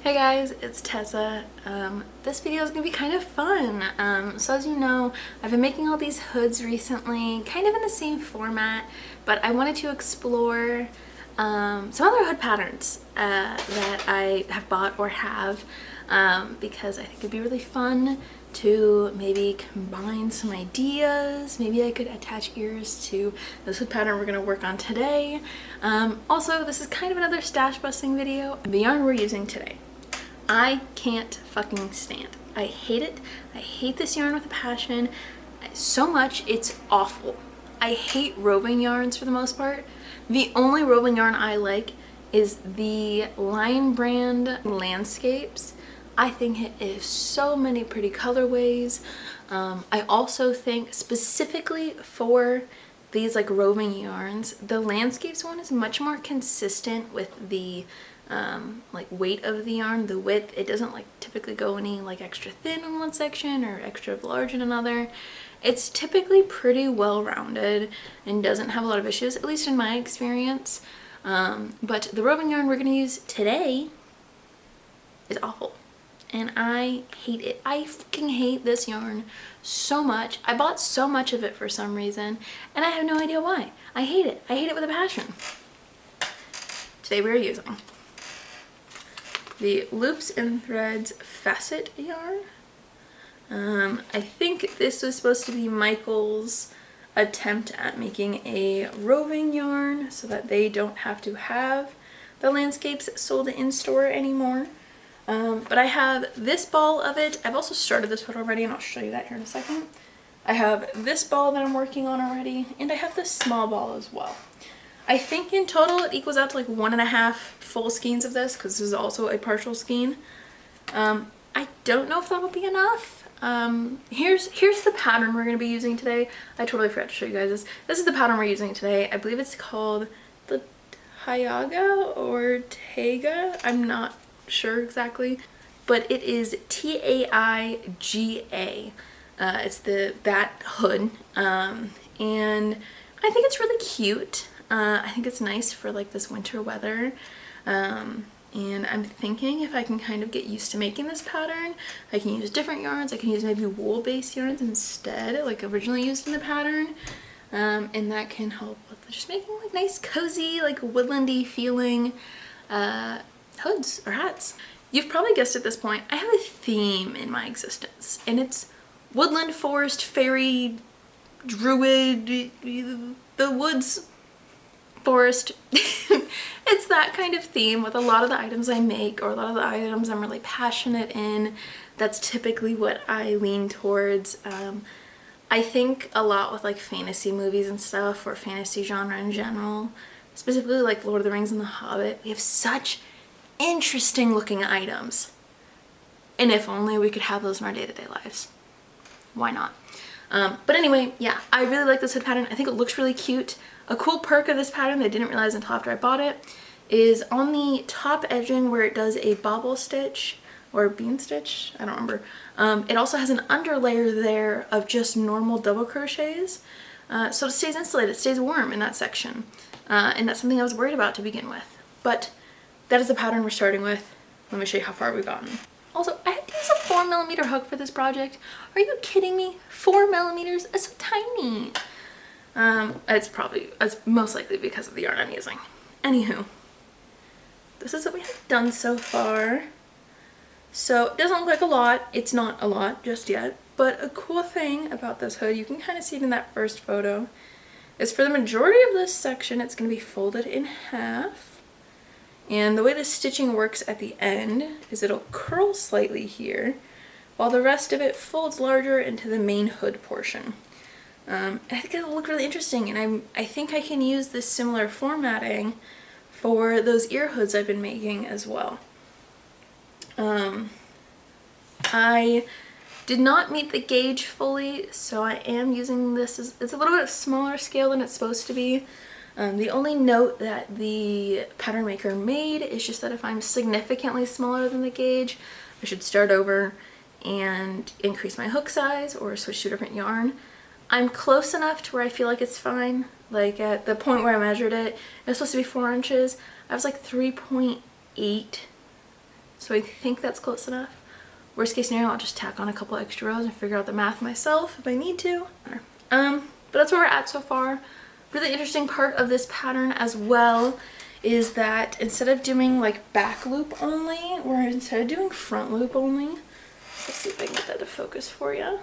Hey guys, it's Tessa. This video is going to be kind of fun. So as you know, I've been making all these hoods recently, kind of in the same format, but I wanted to explore some other hood patterns that I have bought or have because I think it'd be really fun to maybe combine some ideas. Maybe I could attach ears to this hood pattern we're going to work on today. Also, this is kind of another stash busting video. The yarn we're using today, I can't fucking stand. I hate it. I hate this yarn with a passion so much, it's awful. I hate roving yarns for the most part. The only roving yarn I like is the Line brand Landscapes. I think it is so many pretty colorways. I also think specifically for these like roving yarns, the Landscapes one is much more consistent with the like weight of the yarn, the width. It doesn't like typically go any like extra thin in one section or extra large in another. It's typically pretty well rounded and doesn't have a lot of issues, at least in my experience. But the roving yarn we're going to use today is awful. And I hate it. I fucking hate this yarn so much. I bought so much of it for some reason, and I have no idea why. I hate it. I hate it with a passion. Today we are using the Loops and Threads Facet yarn. I think this was supposed to be Michael's attempt at making a roving yarn so that they don't have to have the Landscapes sold in store anymore. But I have this ball of it. I've also started this one already, and I'll show you that here in a second. I have this ball that I'm working on already, and I have this small ball as well. I think in total it equals out to like 1.5 full skeins of this, because this is also a partial skein. I don't know if that'll be enough. Here's the pattern we're going to be using today. I totally forgot to show you guys this. This is the pattern we're using today. I believe it's called the Taiga or Taiga. I'm not sure exactly, but it is Taiga. It's that hood, and I think it's really cute. I think it's nice for like this winter weather, and I'm thinking if I can kind of get used to making this pattern, I can use different yarns. I can use maybe wool-based yarns instead, like originally used in the pattern, and that can help with just making like nice, cozy, like woodlandy feeling hoods or hats. You've probably guessed at this point, I have a theme in my existence, and it's woodland, forest, fairy, druid, the woods, forest. It's that kind of theme with a lot of the items I make, or a lot of the items I'm really passionate in. That's typically what I lean towards. I think a lot with like fantasy movies and stuff, or fantasy genre in general, specifically like Lord of the Rings and The Hobbit. We have such interesting looking items, and if only we could have those in our day-to-day lives. Why not? But anyway, yeah, I really like this hood pattern. I think it looks really cute. A cool perk of this pattern that I didn't realize until after I bought it is on the top edging where it does a bobble stitch or bean stitch, I don't remember. It also has an underlayer there of just normal double crochets, so it stays insulated, it stays warm in that section, and that's something I was worried about to begin with. But that is the pattern we're starting with. Let me show you how far we've gotten. Also, I had to use a 4mm hook for this project. Are you kidding me? 4mm? It's so tiny. It's most likely because of the yarn I'm using. Anywho, this is what we have done so far. So it doesn't look like a lot. It's not a lot just yet. But a cool thing about this hood, you can kind of see it in that first photo, is for the majority of this section, it's going to be folded in half. And the way the stitching works at the end is it'll curl slightly here, while the rest of it folds larger into the main hood portion. And I think it'll look really interesting, and I think I can use this similar formatting for those ear hoods I've been making as well. I did not meet the gauge fully, so I am using this it's a little bit smaller scale than it's supposed to be. The only note that the pattern maker made is just that if I'm significantly smaller than the gauge, I should start over and increase my hook size or switch to a different yarn. I'm close enough to where I feel like it's fine. Like at the point where I measured it, it was supposed to be 4 inches. I was like 3.8 So I think that's close enough. Worst case scenario, I'll just tack on a couple extra rows and figure out the math myself if I need to. But that's where we're at so far. Really interesting part of this pattern as well is that instead of doing like back loop only, we're instead of doing front loop only. Let's see if I can get that to focus for you.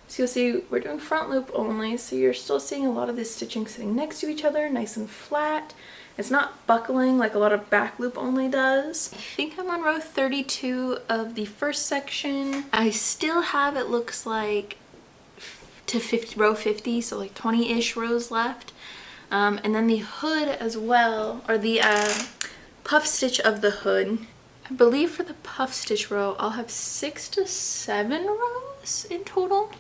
So you'll see we're doing front loop only, so you're still seeing a lot of this stitching sitting next to each other, nice and flat. It's not buckling like a lot of back loop only does. I think I'm on row 32 of the first section. I still have, it looks like, to row 50, so like 20-ish rows left. And then the hood as well, or the puff stitch of the hood. I believe for the puff stitch row, I'll have 6 to 7 rows in total.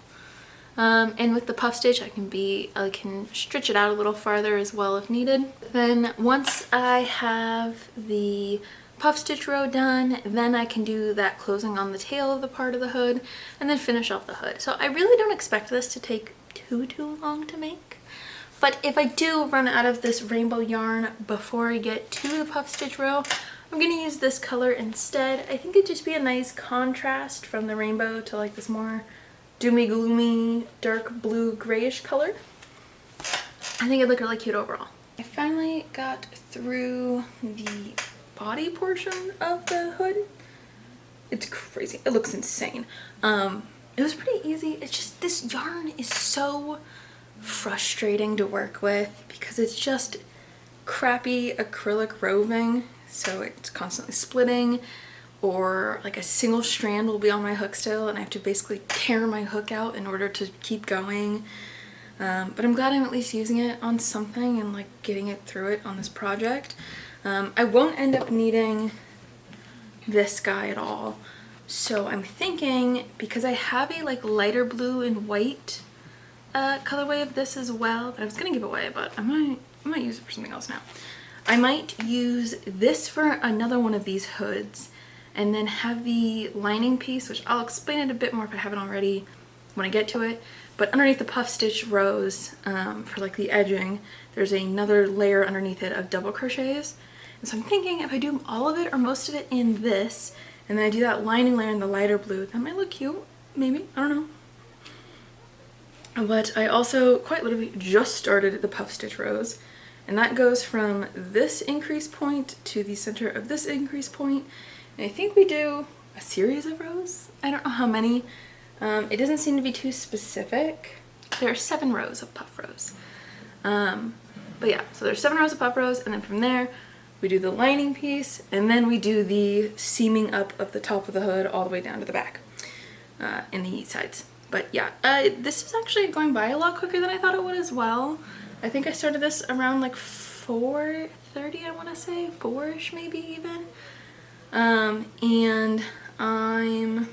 And with the puff stitch, I can stretch it out a little farther as well if needed. Then once I have the puff stitch row done, then I can do that closing on the tail of the part of the hood and then finish off the hood. So I really don't expect this to take too long to make. But if I do run out of this rainbow yarn before I get to the puff stitch row, I'm going to use this color instead. I think it'd just be a nice contrast from the rainbow to like this more doomy gloomy dark blue grayish color. I think it'd look really cute overall. I finally got through the body portion of the hood. It's crazy. It looks insane. It was pretty easy. It's just this yarn is so frustrating to work with because it's just crappy acrylic roving, so it's constantly splitting, or like a single strand will be on my hook still and I have to basically tear my hook out in order to keep going. But I'm glad I'm at least using it on something and like getting it through it on this project. I won't end up needing this guy at all, so I'm thinking, because I have a like lighter blue and white colorway of this as well that I was gonna give away, but I might use it for something else now. I might use this for another one of these hoods and then have the lining piece, which I'll explain it a bit more if I haven't already when I get to it, but underneath the puff stitch rows for like the edging, there's another layer underneath it of double crochets. And so I'm thinking if I do all of it or most of it in this and then I do that lining layer in the lighter blue, that might look cute, maybe, I don't know. But I also quite literally just started the puff stitch rows, and that goes from this increase point to the center of this increase point. And I think we do a series of rows. I don't know how many. It doesn't seem to be too specific. There are 7 rows of puff rows. But yeah, so there's 7 rows of puff rows, and then from there we do the lining piece, and then we do the seaming up of the top of the hood all the way down to the back and the sides. But yeah, this is actually going by a lot quicker than I thought it would as well. I think I started this around like 4:30, I want to say, 4-ish maybe even. And I'm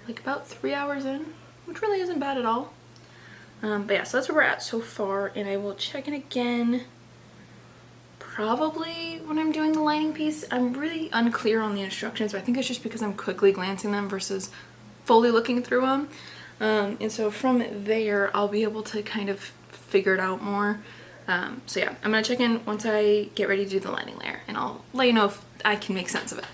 like about 3 hours in, which really isn't bad at all. But yeah, so that's where we're at so far, and I will check in again probably when I'm doing the lining piece. I'm really unclear on the instructions, but I think it's just because I'm quickly glancing them versus fully looking through them. And so from there, I'll be able to kind of figure it out more. So yeah, I'm gonna check in once I get ready to do the lining layer, and I'll let you know if I can make sense of it.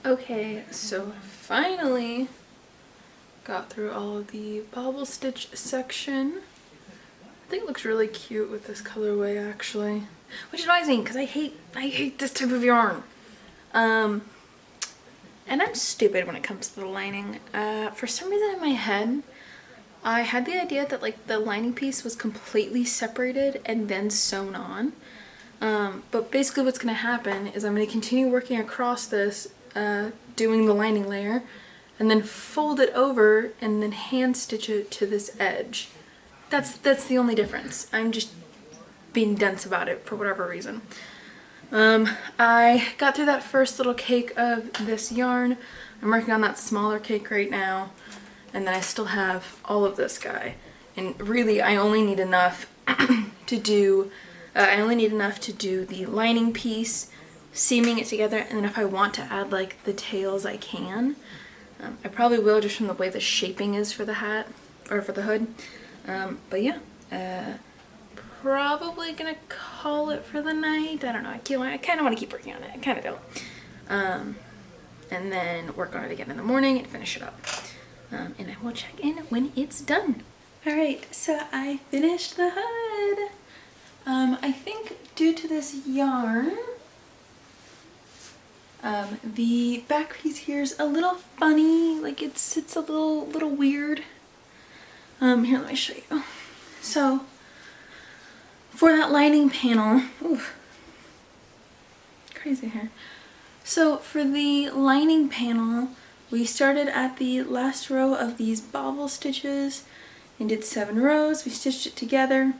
Okay, so finally got through all of the bobble stitch section. I think it looks really cute with this colorway actually, which annoys me because I hate this type of yarn. And I'm stupid when it comes to the lining. For some reason in my head, I had the idea that like the lining piece was completely separated and then sewn on. But basically what's going to happen is I'm going to continue working across this, doing the lining layer, and then fold it over and then hand stitch it to this edge. That's the only difference. I'm just being dense about it for whatever reason. I got through that first little cake of this yarn. I'm working on that smaller cake right now, and then I still have all of this guy. And really I only need enough to do, I only need enough to do the lining piece, seaming it together, and then if I want to add like the tails, I can. I probably will just from the way the shaping is for the hat, or for the hood. But yeah, probably gonna call it for the night. I don't know, I kind of want to keep working on it. I kind of don't. And then work on it again in the morning and finish it up. And I will check in when it's done. Alright, so I finished the hood. I think due to this yarn, the back piece here is a little funny, like it's a little weird. Here, let me show you. So, for that lining panel, ooh, crazy hair. So for the lining panel, we started at the last row of these bobble stitches and did 7 rows. We stitched it together,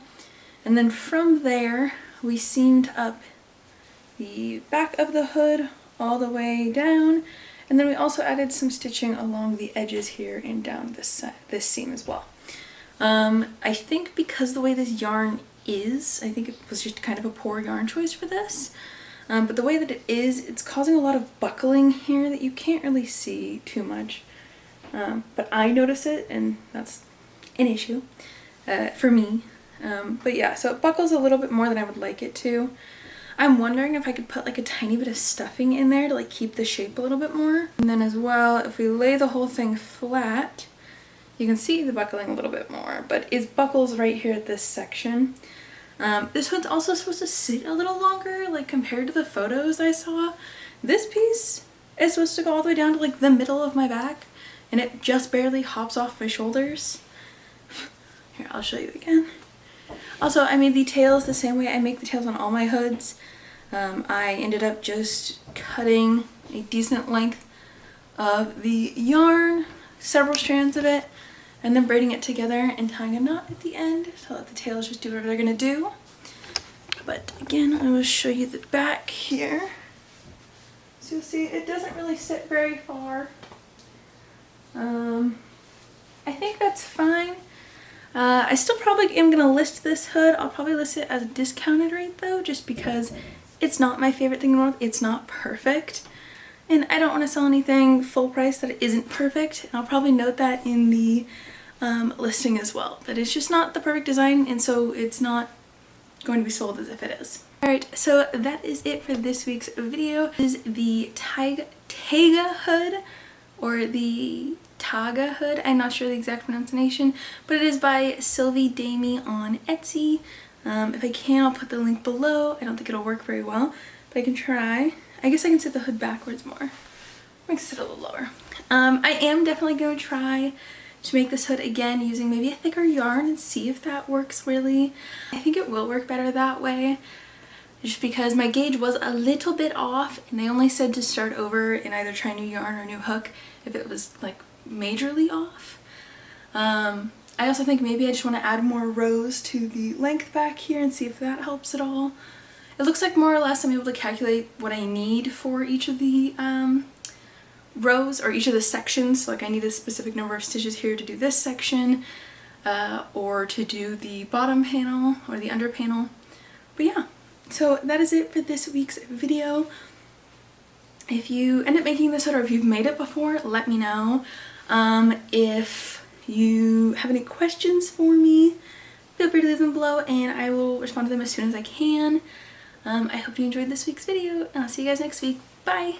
and then from there we seamed up the back of the hood all the way down, and then we also added some stitching along the edges here and down this seam as well. I think because the way this yarn is, I think it was just kind of a poor yarn choice for this. But the way that it is, it's causing a lot of buckling here that you can't really see too much. But I notice it, and that's an issue for me. But yeah, so it buckles a little bit more than I would like it to. I'm wondering if I could put like a tiny bit of stuffing in there to like keep the shape a little bit more. And then as well, if we lay the whole thing flat, you can see the buckling a little bit more, but it buckles right here at this section. This one's also supposed to sit a little longer, like compared to the photos I saw. This piece is supposed to go all the way down to like the middle of my back, and it just barely hops off my shoulders. Here, I'll show you again. Also, I made the tails the same way I make the tails on all my hoods. I ended up just cutting a decent length of the yarn, several strands of it, and then braiding it together and tying a knot at the end to let the tails just do whatever they're gonna do. But again, I will show you the back here. So you'll see it doesn't really sit very far. I think that's fine. I still probably am gonna list this hood. I'll probably list it as a discounted rate though, just because it's not my favorite thing in the world. It's not perfect. And I don't want to sell anything full price that isn't perfect. And I'll probably note that in the listing as well, that it's just not the perfect design, and so it's not going to be sold as if it is. Alright, so that is it for this week's video. This is the Taiga hood, or the Taga hood. I'm not sure the exact pronunciation, but it is by Sylvie Damie on Etsy. If I can, I'll put the link below. I don't think it'll work very well, but I can try. I guess I can sit the hood backwards more. Make it sit a little lower. I am definitely going to try to make this hood again using maybe a thicker yarn and see if that works really. I think it will work better that way, just because my gauge was a little bit off, and they only said to start over and either try new yarn or new hook if it was like majorly off. I also think maybe I just want to add more rows to the length back here and see if that helps at all. It looks like more or less I'm able to calculate what I need for each of the rows, or each of the sections. Like I need a specific number of stitches here to do this section, or to do the bottom panel or the under panel. But yeah, so that is it for this week's video. If you end up making this hood, or if you've made it before, let me know. If you have any questions for me, feel free to leave them below and I will respond to them as soon as I can. I hope you enjoyed this week's video, and I'll see you guys next week. Bye!